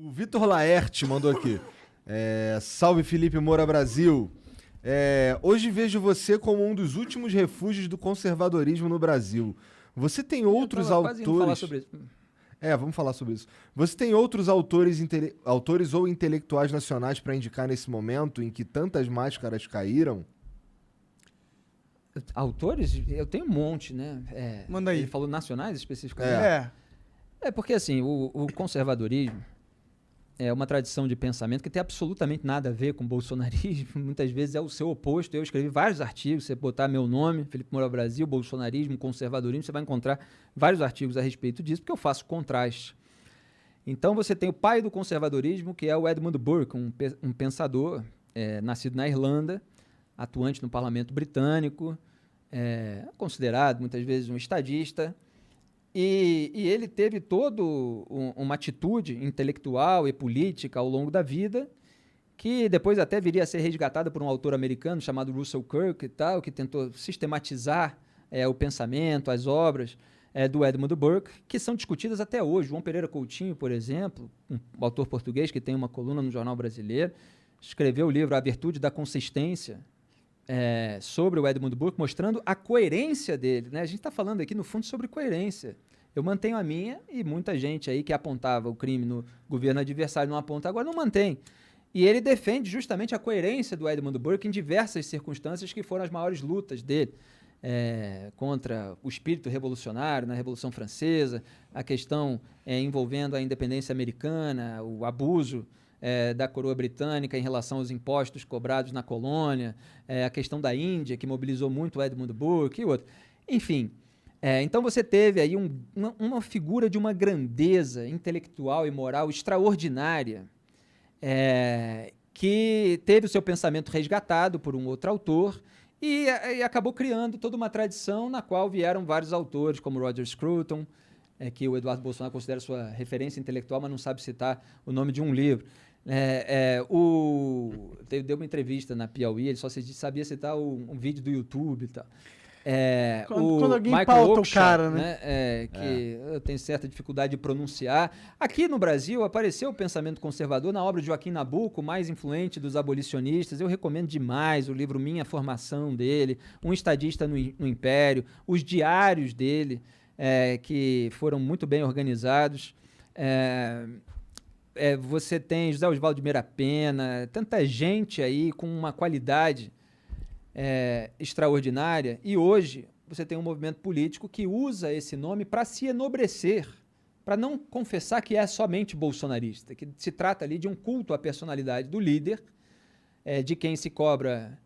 O Vitor Laerte mandou aqui. Salve Felipe Moura Brasil. Hoje vejo você como um dos últimos refúgios do conservadorismo no Brasil. Você tem outros quase indo falar autores. sobre isso. Vamos falar sobre isso. Você tem outros autores ou intelectuais nacionais para indicar nesse momento em que tantas máscaras caíram? Autores? Eu tenho um monte, né? Manda aí. Ele falou nacionais especificamente? Porque assim, o conservadorismo é uma tradição de pensamento que tem absolutamente nada a ver com o bolsonarismo. Muitas vezes é o seu oposto. Eu escrevi vários artigos, você botar meu nome, Felipe Moura Brasil, bolsonarismo, conservadorismo, você vai encontrar vários artigos a respeito disso, porque eu faço contraste. Então você tem o pai do conservadorismo, que é o Edmund Burke, um pensador nascido na Irlanda, atuante no parlamento britânico, considerado muitas vezes um estadista, e ele teve toda uma atitude intelectual e política ao longo da vida, que depois até viria a ser resgatada por um autor americano chamado Russell Kirk, que tentou sistematizar o pensamento, as obras do Edmund Burke, que são discutidas até hoje. João Pereira Coutinho, por exemplo, um autor português que tem uma coluna no Jornal Brasileiro, escreveu o livro A Virtude da Consistência, sobre o Edmund Burke, mostrando a coerência dele, né? A gente está falando aqui, no fundo, sobre coerência. Eu mantenho a minha e muita gente aí que apontava o crime no governo adversário não aponta agora, não mantém. E ele defende justamente a coerência do Edmund Burke em diversas circunstâncias que foram as maiores lutas dele contra o espírito revolucionário na Revolução Francesa, a questão envolvendo a independência americana, o abuso da coroa britânica em relação aos impostos cobrados na colônia, a questão da Índia, que mobilizou muito o Edmund Burke e outro. Enfim, então você teve aí uma figura de uma grandeza intelectual e moral extraordinária, que teve o seu pensamento resgatado por um outro autor e acabou criando toda uma tradição na qual vieram vários autores, como Roger Scruton, que o Eduardo Bolsonaro considera sua referência intelectual, mas não sabe citar o nome de um livro. Deu uma entrevista na Piauí, ele só sabia citar um vídeo do YouTube e tal. Quando alguém Michael pauta Oakeshott, o cara, né? Que eu tenho certa dificuldade de pronunciar. Aqui no Brasil apareceu o pensamento conservador na obra de Joaquim Nabuco, o mais influente dos abolicionistas. Eu recomendo demais o livro Minha Formação dele, Um Estadista no Império, os diários dele, que foram muito bem organizados. Você tem José Oswaldo de Meira Pena, tanta gente aí com uma qualidade extraordinária, e hoje você tem um movimento político que usa esse nome para se enobrecer, para não confessar que é somente bolsonarista, que se trata ali de um culto à personalidade do líder, de quem se cobra,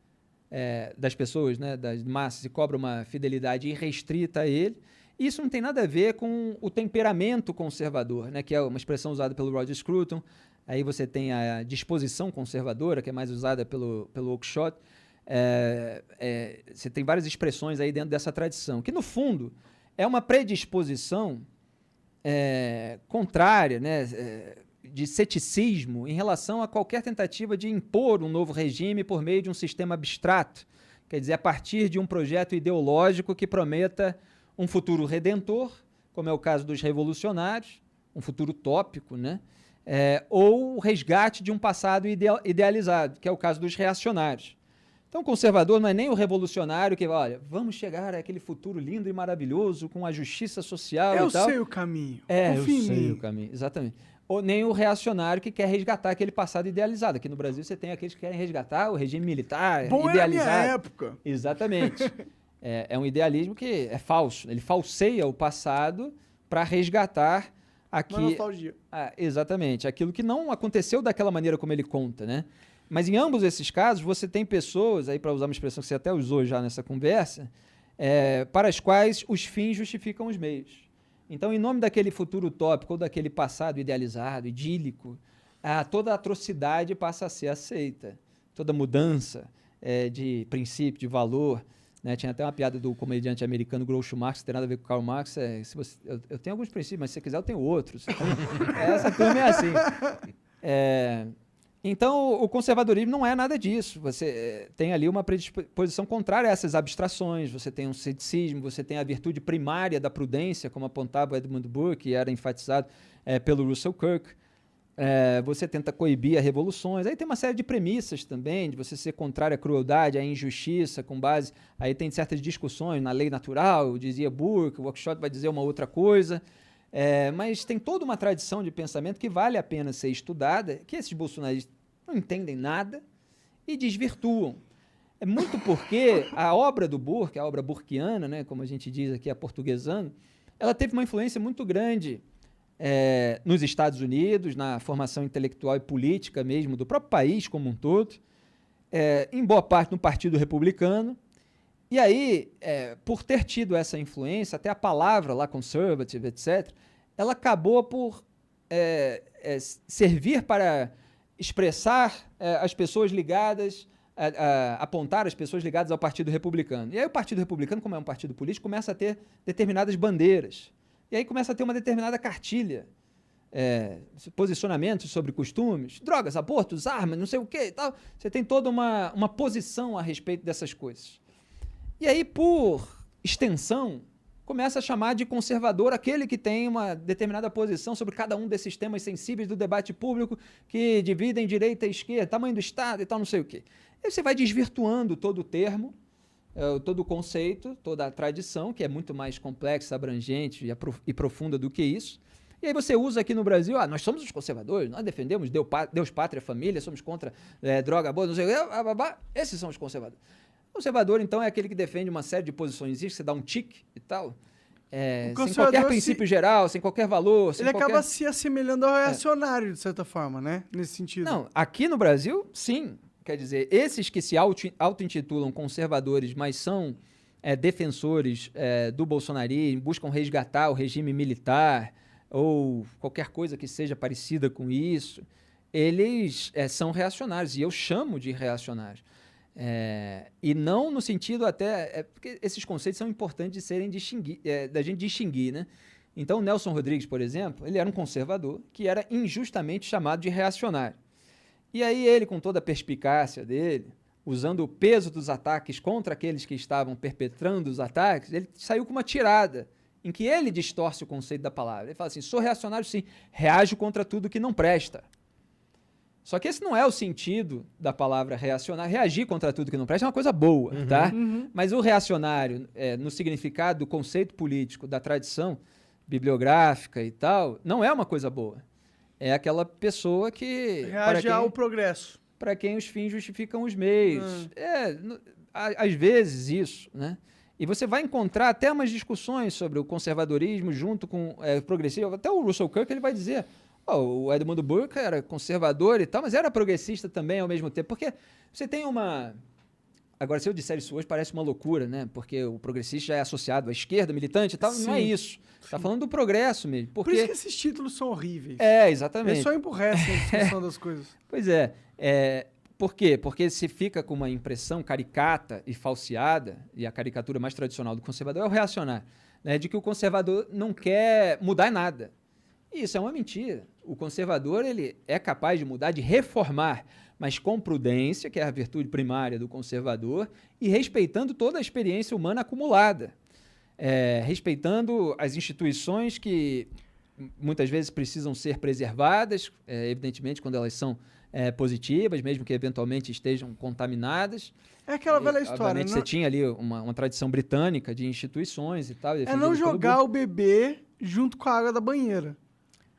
das pessoas, né, das massas, se cobra uma fidelidade irrestrita a ele. Isso não tem nada a ver com o temperamento conservador, né, que é uma expressão usada pelo Roger Scruton. Aí você tem a disposição conservadora, que é mais usada pelo Oakeshott. Você tem várias expressões aí dentro dessa tradição, que no fundo é uma predisposição contrária, né, de ceticismo em relação a qualquer tentativa de impor um novo regime por meio de um sistema abstrato, quer dizer, a partir de um projeto ideológico que prometa um futuro redentor, como é o caso dos revolucionários, um futuro utópico, né? Ou o resgate de um passado idealizado, que é o caso dos reacionários. Então, o conservador não é nem o revolucionário que, olha, vamos chegar àquele futuro lindo e maravilhoso com a justiça social e tal. Eu sei o caminho. Eu sei o caminho, exatamente. Ou nem o reacionário que quer resgatar aquele passado idealizado. Aqui no Brasil você tem aqueles que querem resgatar o regime militar Bom, idealizado. é a minha época. Exatamente. É um idealismo que é falso. Ele falseia o passado para resgatar Uma nostalgia. Exatamente. Aquilo que não aconteceu daquela maneira como ele conta, né? Mas em ambos esses casos, você tem pessoas, aí para usar uma expressão que você até usou já nessa conversa, para as quais os fins justificam os meios. Então, em nome daquele futuro utópico ou daquele passado idealizado, idílico, toda atrocidade passa a ser aceita. Toda mudança de princípio, de valor, né? Tinha até uma piada do comediante americano Groucho Marx, que tem nada a ver com Karl Marx. Eu tenho alguns princípios, mas se você quiser eu tenho outros. Essa turma é assim. Então, o conservadorismo não é nada disso. Você tem ali uma predisposição contrária a essas abstrações, você tem um ceticismo, você tem a virtude primária da prudência, como apontava Edmund Burke, e era enfatizado pelo Russell Kirk. você tenta coibir as revoluções. Aí tem uma série de premissas também, de você ser contrário à crueldade, à injustiça, com base... Aí tem certas discussões na lei natural, dizia Burke, o Oakeshott vai dizer uma outra coisa. Mas tem toda uma tradição de pensamento que vale a pena ser estudada, que esses bolsonaristas não entendem nada e desvirtuam. É muito porque a obra do Burke, a obra burkeana, né, como a gente diz aqui, aportuguesando, ela teve uma influência muito grande nos Estados Unidos, na formação intelectual e política mesmo do próprio país como um todo, em boa parte no Partido Republicano. E aí, por ter tido essa influência, até a palavra lá, conservative, etc., ela acabou por servir para expressar as pessoas ligadas, apontar as pessoas ligadas ao Partido Republicano. E aí o Partido Republicano, como é um partido político, começa a ter determinadas bandeiras. E aí começa a ter uma determinada cartilha, posicionamentos sobre costumes, drogas, abortos, armas, não sei o quê e tal. Você tem toda uma posição a respeito dessas coisas. E aí, por extensão, começa a chamar de conservador aquele que tem uma determinada posição sobre cada um desses temas sensíveis do debate público que dividem direita e esquerda, tamanho do Estado e tal, não sei o quê. Aí você vai desvirtuando todo o termo, todo o conceito, toda a tradição, que é muito mais complexa, abrangente e profunda do que isso. E aí você usa aqui no Brasil, nós somos os conservadores, nós defendemos Deus, pátria, família, somos contra droga, boa, não sei o quê, esses são os conservadores. O conservador, então, é aquele que defende uma série de posições, você dá um tique e tal, sem qualquer princípio geral, sem qualquer valor. Ele acaba se assemelhando ao reacionário, de certa forma, né? Nesse sentido. Não, aqui no Brasil, sim. Quer dizer, esses que se auto-intitulam conservadores, mas são defensores do bolsonarismo, buscam resgatar o regime militar ou qualquer coisa que seja parecida com isso, eles são reacionários, e eu chamo de reacionários. E não no sentido até... porque esses conceitos são importantes de serem da gente distinguir, né? Então, Nelson Rodrigues, por exemplo, ele era um conservador que era injustamente chamado de reacionário. E aí ele, com toda a perspicácia dele, usando o peso dos ataques contra aqueles que estavam perpetrando os ataques, ele saiu com uma tirada em que ele distorce o conceito da palavra. Ele fala assim, sou reacionário sim, reajo contra tudo que não presta. Só que esse não é o sentido da palavra reacionário. Reagir contra tudo que não presta é uma coisa boa, tá? Uhum. Mas o reacionário, no significado do conceito político, da tradição bibliográfica e tal, não é uma coisa boa. É aquela pessoa que... reage ao progresso. Para quem os fins justificam os meios. Às vezes isso, né? E você vai encontrar até umas discussões sobre o conservadorismo junto com o progressismo. Até o Russell Kirk ele vai dizer... o Edmund Burke era conservador e tal, mas era progressista também ao mesmo tempo. Porque você tem uma... Agora, se eu disser isso hoje, parece uma loucura, né? Porque o progressista já é associado à esquerda, militante e tal. Sim, não é isso. Está falando do progresso mesmo. Porque... Por isso que esses títulos são horríveis. Exatamente. Eles só empurrecem a discussão das coisas. Pois é. Por quê? Porque se fica com uma impressão caricata e falseada, e a caricatura mais tradicional do conservador é o reacionário, né? De que o conservador não quer mudar nada. E isso é uma mentira. O conservador ele é capaz de mudar, de reformar, mas com prudência, que é a virtude primária do conservador, e respeitando toda a experiência humana acumulada. Respeitando as instituições que muitas vezes precisam ser preservadas, evidentemente quando elas são positivas, mesmo que eventualmente estejam contaminadas. É aquela velha história. Obviamente você tinha ali uma tradição britânica de instituições e tal. Não jogar o bebê junto com a água da banheira.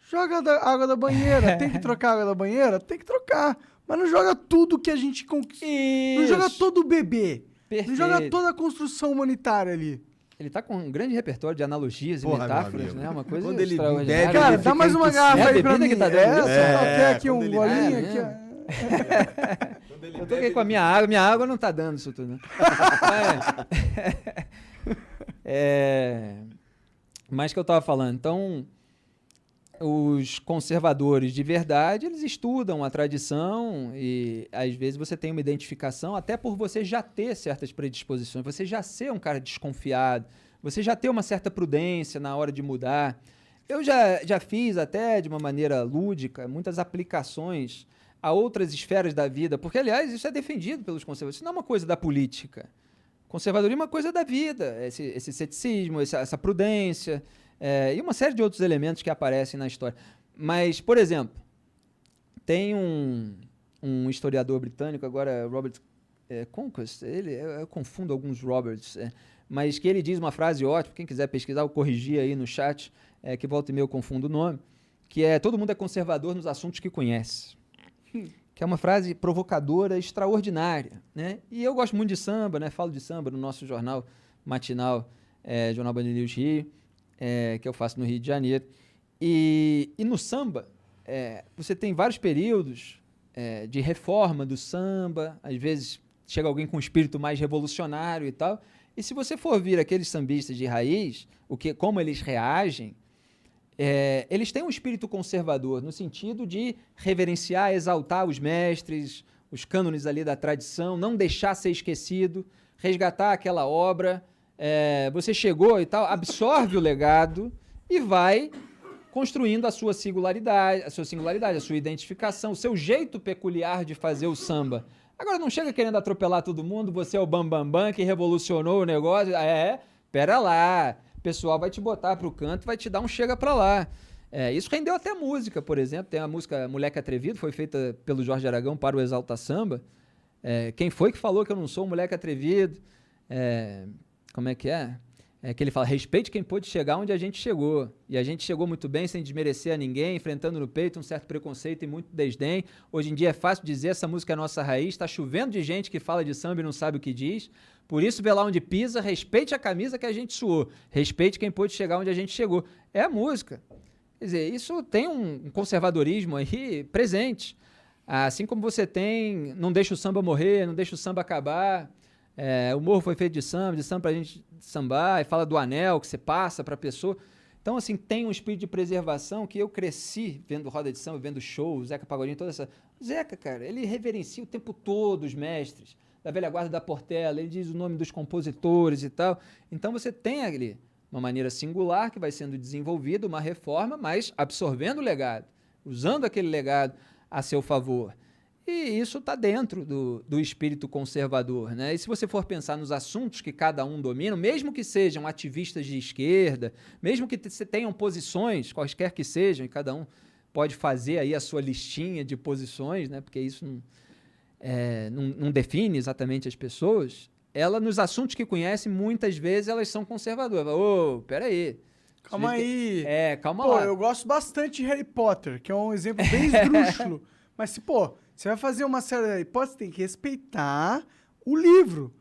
Joga a água da banheira. Tem que trocar a água da banheira? Tem que trocar. Mas não joga tudo que a gente conquistou. Não joga todo o bebê. Perfeito. Não joga toda a construção humanitária ali. Ele tá com um grande repertório de analogias e metáforas, né? Uma coisa quando ele extraordinária. bebe, cara, dá mais uma garrafa aí pra mim. Que tá dando quer aqui um golinho? Eu tô aqui com a minha água não tá dando isso tudo, né? Mas que eu tava falando, então... Os conservadores de verdade, eles estudam a tradição e, às vezes, você tem uma identificação até por você já ter certas predisposições, você já ser um cara desconfiado, você já ter uma certa prudência na hora de mudar. Eu já fiz até, de uma maneira lúdica, muitas aplicações a outras esferas da vida, porque, aliás, isso é defendido pelos conservadores. Isso não é uma coisa da política. Conservadorismo é uma coisa da vida, esse ceticismo, essa prudência... e uma série de outros elementos que aparecem na história. Mas, por exemplo, Tem um historiador britânico, agora Robert Conquest, eu confundo alguns Roberts, mas que ele diz uma frase ótima, quem quiser pesquisar, eu corrigi aí no chat, que volta e meia eu confundo o nome, que é: todo mundo é conservador nos assuntos que conhece. Que é uma frase provocadora, extraordinária, né? E eu gosto muito de samba, né? Falo de samba no nosso jornal matinal, Jornal Band News Rio, que eu faço no Rio de Janeiro. E no samba, você tem vários períodos de reforma do samba, às vezes chega alguém com um espírito mais revolucionário e tal, e se você for vir aqueles sambistas de raiz, como eles reagem, eles têm um espírito conservador, no sentido de reverenciar, exaltar os mestres, os cânones ali da tradição, não deixar ser esquecido, resgatar aquela obra. Você chegou e tal, absorve o legado e vai construindo a sua singularidade, a sua identificação, o seu jeito peculiar de fazer o samba. Agora não chega querendo atropelar todo mundo, você é o bambambam que revolucionou o negócio. Pera lá, o pessoal vai te botar pro canto, vai te dar um chega pra lá. Isso rendeu até música, por exemplo. Tem a música Moleque Atrevido, foi feita pelo Jorge Aragão para o Exalta Samba. Quem foi que falou que eu não sou um moleque atrevido? Como é que é? Que ele fala: respeite quem pôde chegar onde a gente chegou. E a gente chegou muito bem, sem desmerecer a ninguém, enfrentando no peito um certo preconceito e muito desdém. Hoje em dia é fácil dizer, essa música é nossa raiz, está chovendo de gente que fala de samba e não sabe o que diz. Por isso, vê lá onde pisa, respeite a camisa que a gente suou. Respeite quem pôde chegar onde a gente chegou. É a música. Quer dizer, isso tem um conservadorismo aí presente. Assim como você tem, não deixa o samba morrer, não deixa o samba acabar. O morro foi feito de samba pra gente sambar, e fala do anel que você passa pra pessoa. Então, assim, tem um espírito de preservação que eu cresci vendo roda de samba, vendo shows, Zeca Pagodinho, toda essa... Zeca, cara, ele reverencia o tempo todo os mestres da velha guarda da Portela, ele diz o nome dos compositores e tal. Então, você tem ali uma maneira singular que vai sendo desenvolvida, uma reforma, mas absorvendo o legado, usando aquele legado a seu favor. E isso está dentro do espírito conservador, né? E se você for pensar nos assuntos que cada um domina, mesmo que sejam ativistas de esquerda, mesmo que tenham posições, quaisquer que sejam, e cada um pode fazer aí a sua listinha de posições, né? Porque isso não define exatamente as pessoas, nos assuntos que conhece, muitas vezes elas são conservadoras. Peraí. Calma aí. Calma lá. Eu gosto bastante de Harry Potter, que é um exemplo bem esdrúxulo. Mas se, você vai fazer uma série de Harry Potter, você tem que respeitar o livro.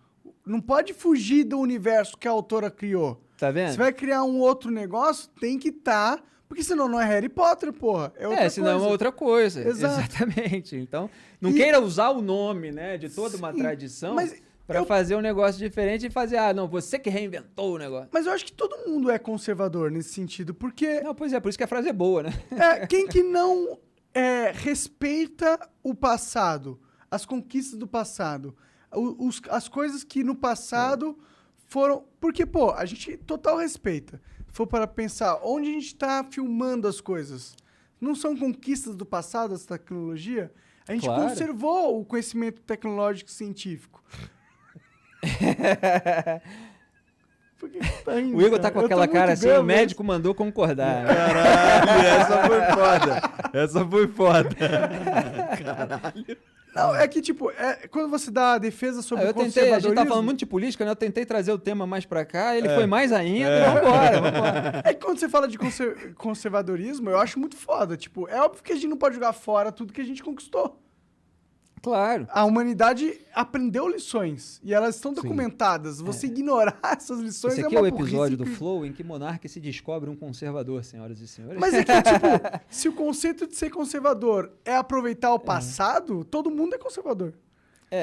Não pode fugir do universo que a autora criou. Tá vendo? Você vai criar um outro negócio, tem que estar... Porque senão não é Harry Potter, porra. Senão é outra coisa. Exato. Exatamente. Então, não queira usar o nome, né, de toda uma tradição para fazer um negócio diferente e fazer, você que reinventou o negócio. Mas eu acho que todo mundo é conservador nesse sentido, porque... Não, pois é, por isso que a frase é boa, né? Quem que não respeita o passado, as conquistas do passado, as coisas que no passado foram... Porque, a gente total respeita. Se for para pensar, onde a gente está filmando as coisas, não são conquistas do passado, essa tecnologia? A gente conservou o conhecimento tecnológico científico. Por que tá rindo, o Igor tá com aquela cara assim, o médico mandou concordar. Caralho, essa foi foda. Caralho. Não, é que, quando você dá a defesa sobre o conservadorismo... A gente tá falando muito de política, né? Eu tentei trazer o tema mais pra cá, ele foi mais ainda, vambora. É que quando você fala de conservadorismo, eu acho muito foda. É óbvio que a gente não pode jogar fora tudo que a gente conquistou. Claro. A humanidade aprendeu lições e elas estão documentadas. Você ignorar essas lições Esse aqui é o episódio do Flow em que Monark se descobre um conservador, senhoras e senhores. Mas é que, se o conceito de ser conservador é aproveitar o passado, todo mundo é conservador.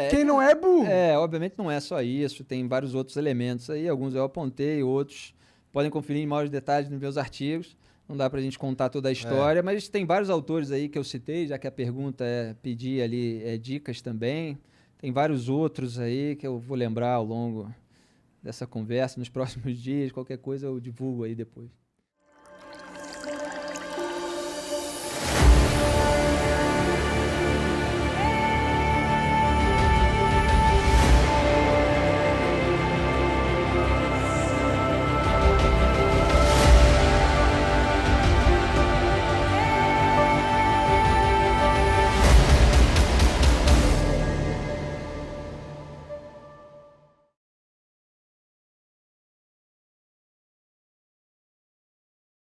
Quem não é burro. Obviamente não é só isso, tem vários outros elementos aí, alguns eu apontei, outros podem conferir em maiores detalhes nos meus artigos. Não dá pra gente contar toda a história, mas tem vários autores aí que eu citei, já que a pergunta pedir ali dicas também. Tem vários outros aí que eu vou lembrar ao longo dessa conversa, nos próximos dias. Qualquer coisa eu divulgo aí depois.